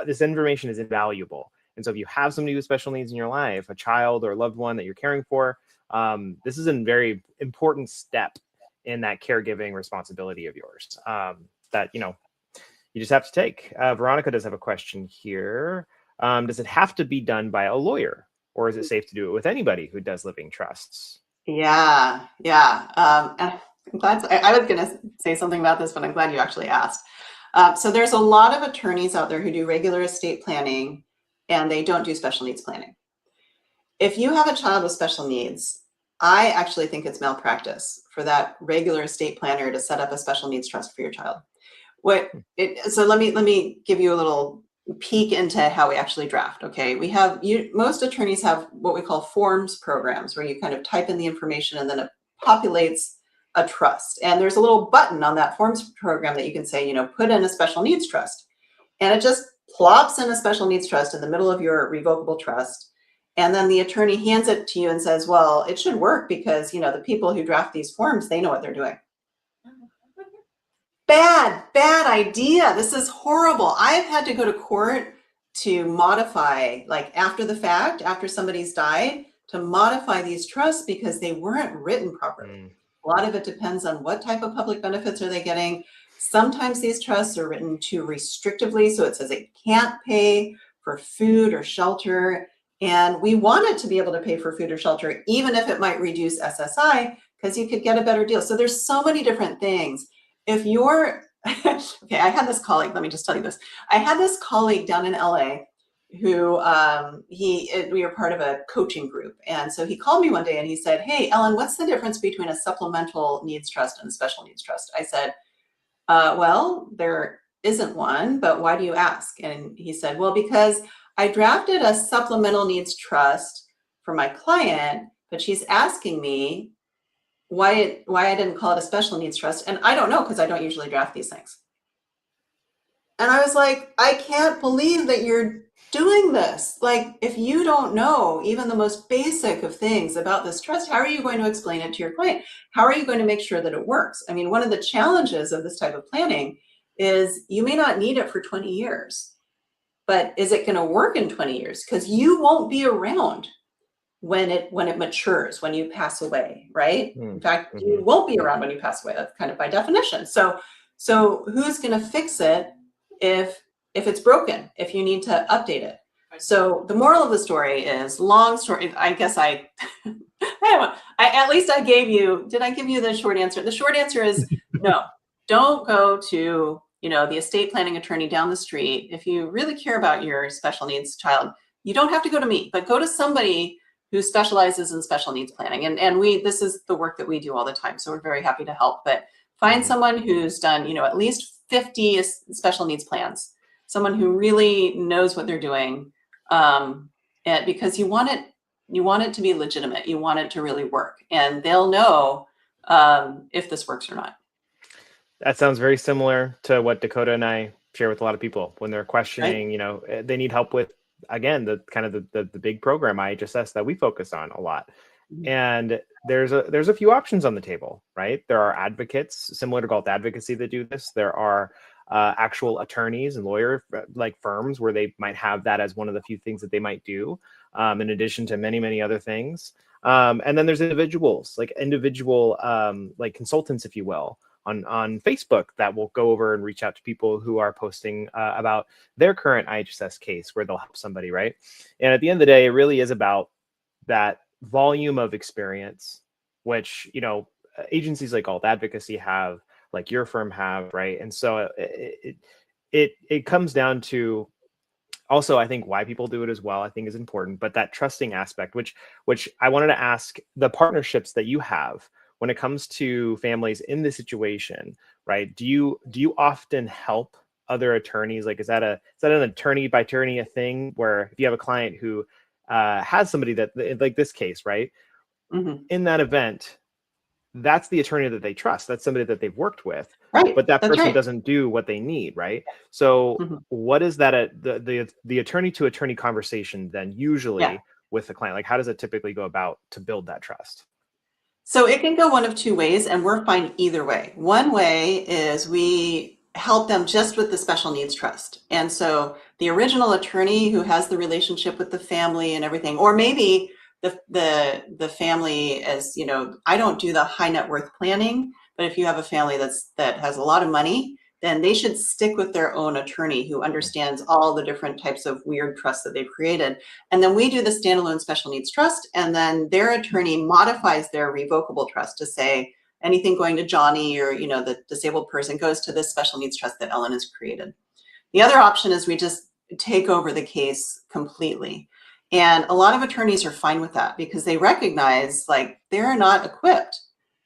this information is invaluable. And so if you have somebody with special needs in your life, a child or a loved one that you're caring for, this is a very important step in that caregiving responsibility of yours that, you just have to take. Veronica does have a question here. Does it have to be done by a lawyer, or is it safe to do it with anybody who does living trusts? Yeah. I'm glad. I was going to say something about this, but I'm glad you actually asked. So there's a lot of attorneys out there who do regular estate planning, and they don't do special needs planning. If you have a child with special needs, I actually think it's malpractice for that regular estate planner to set up a special needs trust for your child. So let me give you a little peek into how we actually draft. Okay, most attorneys have what we call forms programs, where you kind of type in the information and then it populates a trust. And there's a little button on that forms program that you can say, put in a special needs trust, and it just plops in a special needs trust in the middle of your revocable trust. And then the attorney hands it to you and says, well, it should work because the people who draft these forms, they know what they're doing. Bad idea. This is horrible. I've had to go to court to modify, like after the fact, after somebody's died, to modify these trusts because they weren't written properly. A lot of it depends on what type of public benefits are they getting. Sometimes these trusts are written too restrictively, so it says it can't pay for food or shelter. And we want it to be able to pay for food or shelter, even if it might reduce SSI, because you could get a better deal. So there's so many different things. If you're, okay, I had this colleague, let me just tell you this. I had this colleague down in LA who we were part of a coaching group. And so he called me one day and he said, hey, Ellen, what's the difference between a supplemental needs trust and a special needs trust? I said, well, there isn't one, but why do you ask? And he said, well, because I drafted a supplemental needs trust for my client, but she's asking me why I didn't call it a special needs trust. And I don't know, because I don't usually draft these things. And I was like, I can't believe that you're doing this. Like, if you don't know even the most basic of things about this trust, how are you going to explain it to your client? How are you going to make sure that it works? I mean, one of the challenges of this type of planning is you may not need it for 20 years, but is it going to work in 20 years? Because you won't be around when it matures, when you pass away, right? In fact, you won't be around when you pass away. That's kind of by definition. So who's going to fix it if it's broken, if you need to update it? So the moral of the story is, long story, I guess at least I gave you, did I give you the short answer? The short answer is no, don't go to, the estate planning attorney down the street. If you really care about your special needs child, you don't have to go to me, but go to somebody who specializes in special needs planning. And this is the work that we do all the time. So we're very happy to help, but find someone who's done, at least 50 special needs plans, someone who really knows what they're doing. And because you want it to be legitimate, you want it to really work, and they'll know if this works or not. That sounds very similar to what Dakota and I share with a lot of people when they're questioning, right? They need help with, again, the kind of the big program IHSS that we focus on a lot. And there's a few options on the table, right? There are advocates similar to Galt Advocacy that do this. There are actual attorneys and lawyer like firms where they might have that as one of the few things that they might do, in addition to many, many other things. And then there's individuals, like like consultants, if you will, on Facebook that will go over and reach out to people who are posting about their current IHSS case where they'll help somebody, right? And at the end of the day, it really is about that volume of experience, which, agencies like Alt Advocacy have, like your firm have, right? And so it comes down to also, I think, why people do it as well, I think is important, but that trusting aspect, which I wanted to ask, the partnerships that you have when it comes to families in this situation, right? Do you often help other attorneys? Like, is that an attorney by attorney a thing where if you have a client who has somebody that, like this case, right? In that event, that's the attorney that they trust. That's somebody that they've worked with, right? But that person right. doesn't do what they need, right? So what is that the attorney to attorney conversation then usually with the client? Like, how does it typically go about to build that trust? So it can go one of two ways, and we're fine either way. One way is we help them just with the special needs trust. And so the original attorney who has the relationship with the family and everything, or maybe the family, as I don't do the high net worth planning, but if you have a family that has a lot of money, then they should stick with their own attorney who understands all the different types of weird trusts that they've created. And then we do the standalone special needs trust, and then their attorney modifies their revocable trust to say anything going to Johnny or the disabled person goes to this special needs trust that Ellen has created. The other option is we just take over the case completely. And a lot of attorneys are fine with that because they recognize like they're not equipped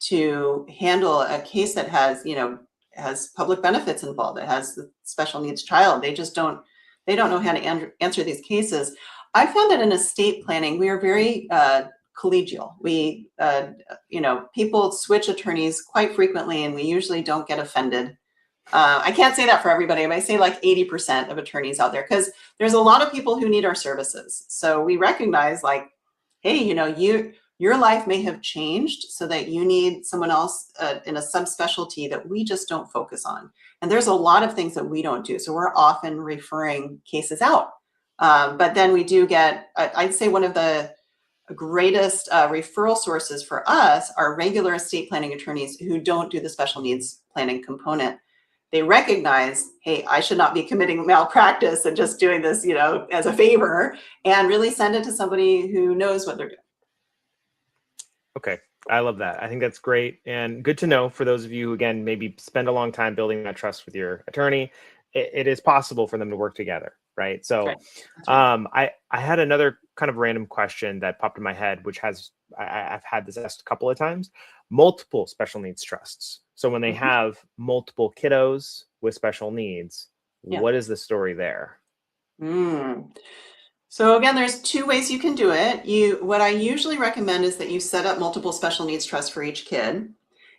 to handle a case that has public benefits involved. It has the special needs child. They don't know how to answer these cases. I found that in estate planning, we are very collegial. We, people switch attorneys quite frequently, and we usually don't get offended. I can't say that for everybody. I might say like 80% of attorneys out there, because there's a lot of people who need our services. So we recognize like, hey, your life may have changed so that you need someone else in a subspecialty that we just don't focus on. And there's a lot of things that we don't do. So we're often referring cases out But then we do get, I'd say one of the greatest referral sources for us are regular estate planning attorneys who don't do the special needs planning component. They recognize, hey, I should not be committing malpractice and just doing this, as a favor, and really send it to somebody who knows what they're doing. Okay. I love that. I think that's great and good to know for those of you who, again, maybe spend a long time building that trust with your attorney. It is possible for them to work together, right? So That's right. I had another kind of random question that popped in my head, which I've had this asked a couple of times. Multiple special needs trusts. So when they have multiple kiddos with special needs, what is the story there? So again, there's two ways you can do it. What I usually recommend is that you set up multiple special needs trusts for each kid.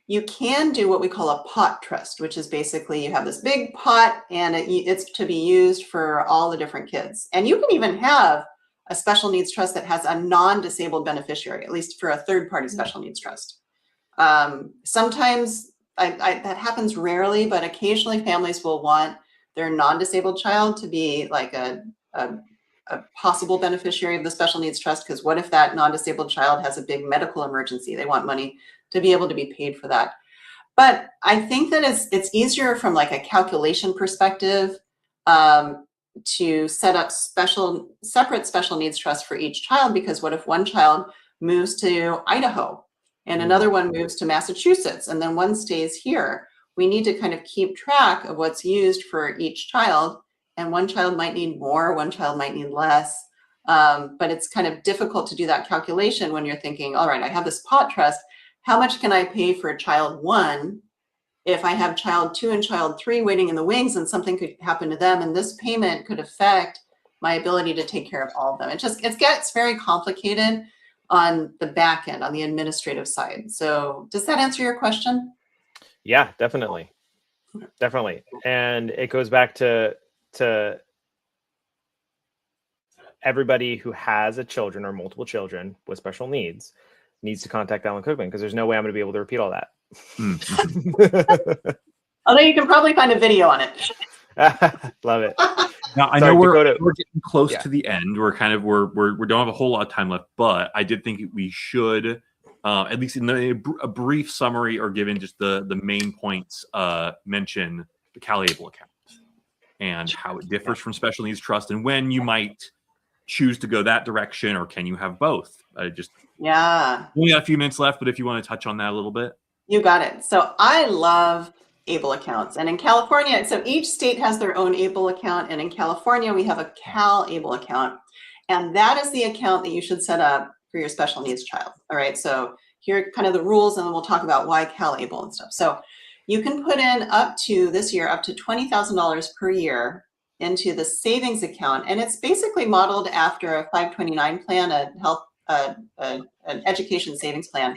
You can do what we call a pot trust, which is basically you have this big pot and it's to be used for all the different kids. And you can even have a special needs trust that has a non-disabled beneficiary, at least for a third-party special needs trust. Sometimes that happens rarely, but occasionally families will want their non-disabled child to be like a possible beneficiary of the special needs trust, because what if that non-disabled child has a big medical emergency? They want money to be able to be paid for that. But I think that it's easier from like a calculation perspective to set up separate special needs trusts for each child, because what if one child moves to Idaho and another one moves to Massachusetts and then one stays here? We need to kind of keep track of what's used for each child. And one child might need more, one child might need less. But it's kind of difficult to do that calculation when you're thinking, all right, I have this pot trust. How much can I pay for child 1 if I have child 2 and child 3 waiting in the wings and something could happen to them? And this payment could affect my ability to take care of all of them. It gets very complicated on the back end, on the administrative side. So does that answer your question? Yeah, definitely. Definitely. And it goes back to everybody who has a children or multiple children with special needs needs to contact Alan Cookman, because there's no way I'm going to be able to repeat all that. Although you can probably find a video on it. Love it. Now I know we're getting close to the end. We're kind of we don't have a whole lot of time left, but I did think we should at least in a brief summary, or given just the main points, mention the CalAble account and how it differs from special needs trust, and when you might choose to go that direction, or can you have both? We only got a few minutes left, but if you want to touch on that a little bit. You got it. So I love ABLE accounts, and in California, so each state has their own ABLE account, and in California we have a CalAble account, and that is the account that you should set up for your special needs child. All right, so here are kind of the rules, and then we'll talk about why CalAble and stuff. So you can put in up to $20,000 per year into the savings account, and it's basically modeled after a 529 plan, an education savings plan.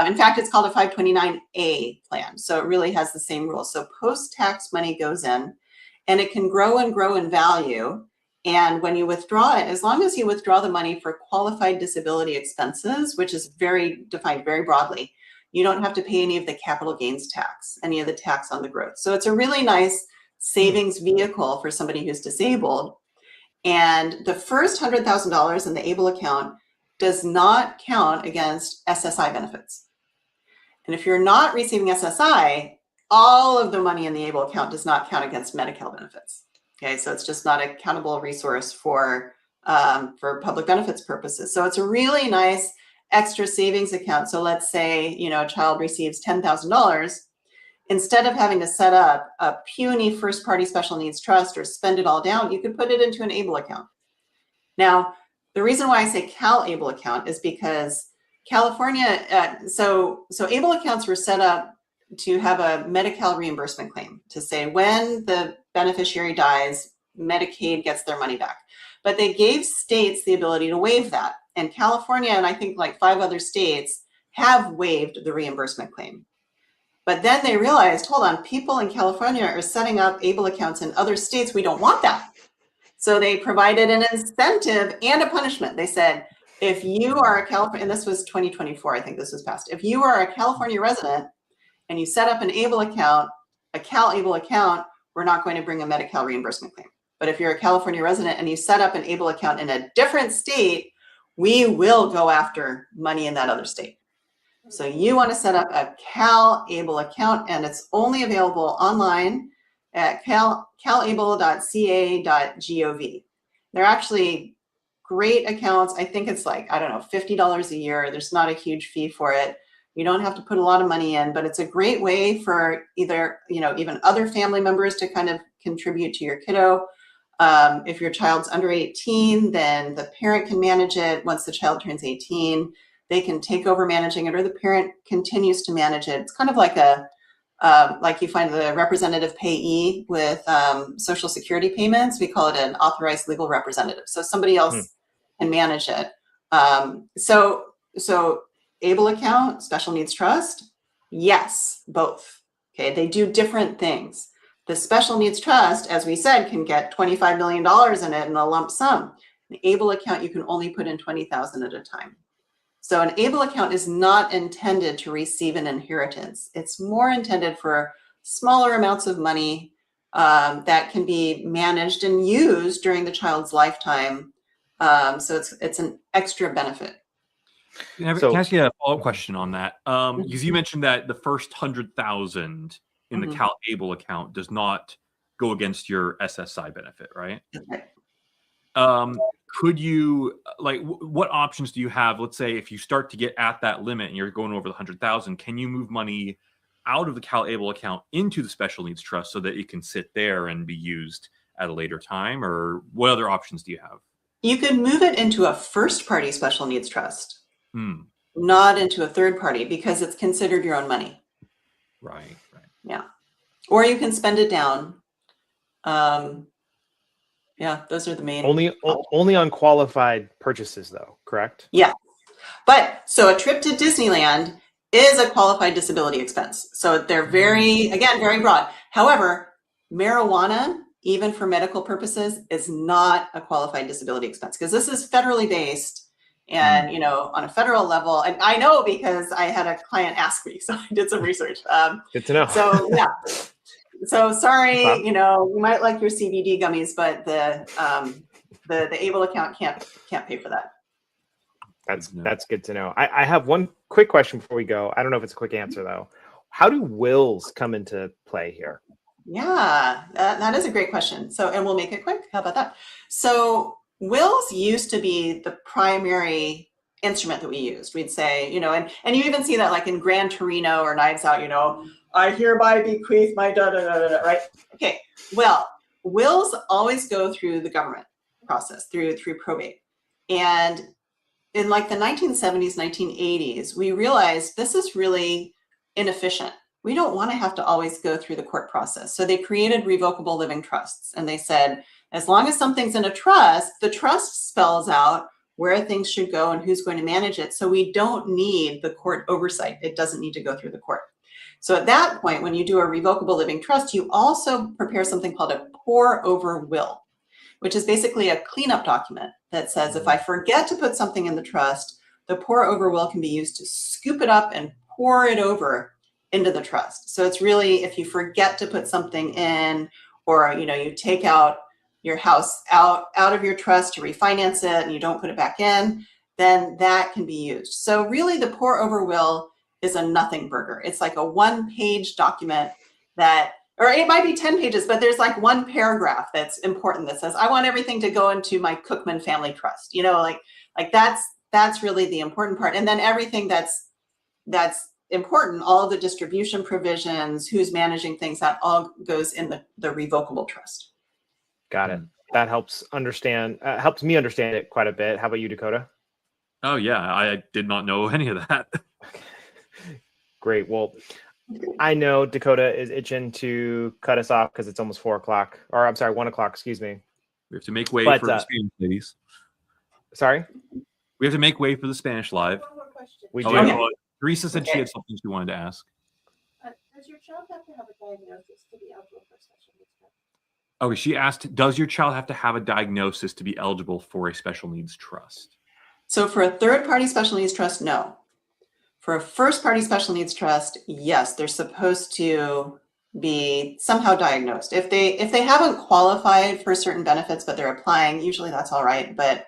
In fact, it's called a 529A plan, so it really has the same rules. So post-tax money goes in, and it can grow and grow in value. And when you withdraw it, as long as you withdraw the money for qualified disability expenses, which is defined very broadly, you don't have to pay any of the capital gains tax, any of the tax on the growth. So it's a really nice savings vehicle for somebody who's disabled. And the first $100,000 in the ABLE account does not count against SSI benefits. And if you're not receiving SSI, all of the money in the ABLE account does not count against Medi-Cal benefits. Okay, so it's just not a countable resource for public benefits purposes. So it's a really nice extra savings account. So let's say, a child receives $10,000. Instead of having to set up a puny first-party special needs trust or spend it all down, you could put it into an ABLE account. Now, the reason why I say CalAble account is because California, so ABLE accounts were set up to have a Medi-Cal reimbursement claim, to say when the beneficiary dies, Medicaid gets their money back. But they gave states the ability to waive that. And California, and I think like 5 other states, have waived the reimbursement claim. But then they realized, hold on, people in California are setting up ABLE accounts in other states. We don't want that. So they provided an incentive and a punishment. They said, if you are a California, and this was 2024, I think this was passed. If you are a California resident and you set up an ABLE account, a CalAble account, we're not going to bring a Medi-Cal reimbursement claim. But if you're a California resident and you set up an ABLE account in a different state, we will go after money in that other state. So you want to set up a Cal ABLE account, and it's only available online at calable.ca.gov. They're actually great accounts. I think it's like, I don't know, $50 a year. There's not a huge fee for it. You don't have to put a lot of money in, but it's a great way for either, even other family members to kind of contribute to your kiddo. If your child's under 18, then the parent can manage it. Once the child turns 18, they can take over managing it, or the parent continues to manage it. It's kind of like like you find the representative payee with Social Security payments. We call it an authorized legal representative. So somebody else can manage it. So ABLE account, special needs trust, yes, both. Okay, they do different things. The special needs trust, as we said, can get $25 million in it in a lump sum. An ABLE account, you can only put in $20,000 at a time. So an ABLE account is not intended to receive an inheritance. It's more intended for smaller amounts of money that can be managed and used during the child's lifetime. So it's an extra benefit. Can I ask you a follow-up question on that? Because you mentioned that the first 100,000 in the Cal ABLE account does not go against your SSI benefit, right? Okay. Could you, what options do you have? Let's say if you start to get at that limit and you're going over the 100,000, can you move money out of the Cal ABLE account into the special needs trust so that it can sit there and be used at a later time? Or what other options do you have? You could move it into a first-party special needs trust, not into a third party, because it's considered your own money. Right. Yeah. Or you can spend it down. Yeah, those are the main. Only on qualified purchases, though, correct? Yeah. But so a trip to Disneyland is a qualified disability expense. So they're very broad. However, marijuana, even for medical purposes, is not a qualified disability expense, because this is federally based and, on a federal level. And I know because I had a client ask me, so I did some research. Good to know. So, yeah. So sorry, you might like your CBD gummies, but the ABLE account can't pay for that. That's good to know. I have one quick question before we go. I don't know if it's a quick answer though. How do wills come into play here? Yeah, that is a great question. So, and we'll make it quick. How about that? So wills used to be the primary instrument that we used. We'd say, and you even see that like in Gran Torino or Knives Out, I hereby bequeath my da-da-da-da-da, right? Okay, well, wills always go through the government process, through probate. And in like the 1970s, 1980s, we realized this is really inefficient. We don't want to have to always go through the court process. So they created revocable living trusts. And they said, as long as something's in a trust, the trust spells out where things should go and who's going to manage it. So we don't need the court oversight. It doesn't need to go through the court. So at that point, when you do a revocable living trust, you also prepare something called a pour over will, which is basically a cleanup document that says, if I forget to put something in the trust, the pour over will can be used to scoop it up and pour it over into the trust. So it's really, if you forget to put something in, or, you take out your house out of your trust to refinance it and you don't put it back in, then that can be used. So really the pour over will is a nothing burger. It's like a 1-page document or it might be 10 pages, but there's like one paragraph that's important that says, I want everything to go into my Cookman family trust. Like that's really the important part. And then everything that's important, all of the distribution provisions, who's managing things, that all goes in the revocable trust. Got it. That helps me understand it quite a bit. How about you, Dakota? Oh yeah, I did not know any of that. Great. Well, I know Dakota is itching to cut us off because it's almost 4 o'clock, or I'm sorry, 1 o'clock. Excuse me. We have to make way for the Spanish ladies. Sorry? We have to make way for the Spanish live. One more question. We do. Well, Teresa said she had something she wanted to ask. Does your child have to have a diagnosis to be eligible for special needs trust? Okay, she asked, does your child have to have a diagnosis to be eligible for a special needs trust? So for a third-party special needs trust, no. For a first-party special needs trust, yes, they're supposed to be somehow diagnosed. If they haven't qualified for certain benefits, but they're applying, usually that's all right. But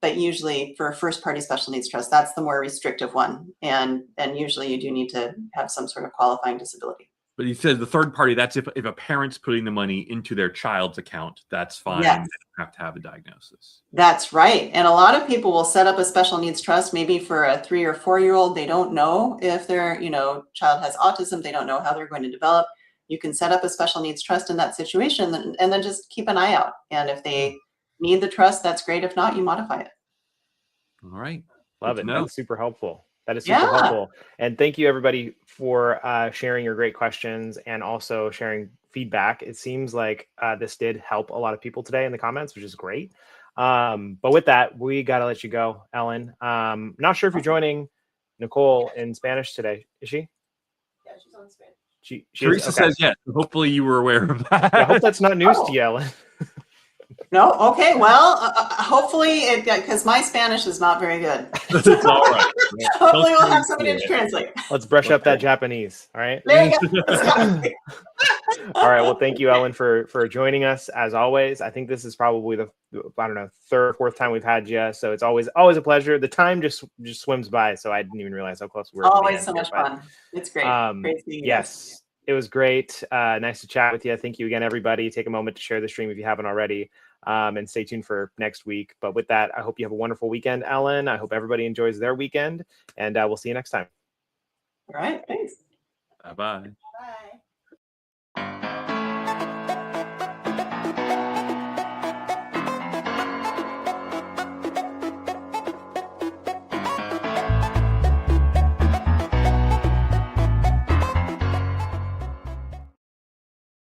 usually for a first party special needs trust, that's the more restrictive one. And usually you do need to have some sort of qualifying disability. But he says the third party, that's if a parent's putting the money into their child's account, that's fine. Yes. They don't have to have a diagnosis. That's right. And a lot of people will set up a special needs trust, maybe for a 3 or 4 year old. They don't know if their, child has autism. They don't know how they're going to develop. You can set up a special needs trust in that situation and then just keep an eye out. And if they need the trust, that's great. If not, you modify it. All right. Love Good it. to know. That's super helpful. That is super Yeah. helpful. And thank you everybody for sharing your great questions and also sharing feedback. It seems like this did help a lot of people today in the comments, which is great. But with that, we got to let you go, Ellen. Not sure if you're joining Nicole in Spanish today. Is she? Yeah, she's on Spanish. She is? Teresa Okay. says yes. Hopefully you were aware of that. Yeah, I hope that's not news to you, Ellen. No? Okay. Well, hopefully because my Spanish is not very good. It's all right. Hopefully we'll have somebody to translate. Let's brush up that Japanese. All right. There you go. All right. Well, thank you, Ellen, for joining us as always. I think this is probably the third or fourth time we've had you, so it's always a pleasure. The time just swims by, so I didn't even realize how close we were. Always so much fun. It's great. Great seeing you. Yes, it was great. Nice to chat with you. Thank you again, everybody. Take a moment to share the stream if you haven't already, and stay tuned for next week. But with that, I hope you have a wonderful weekend, Ellen. I hope everybody enjoys their weekend, and we'll see you next time. All right. Thanks. Bye-bye. Bye.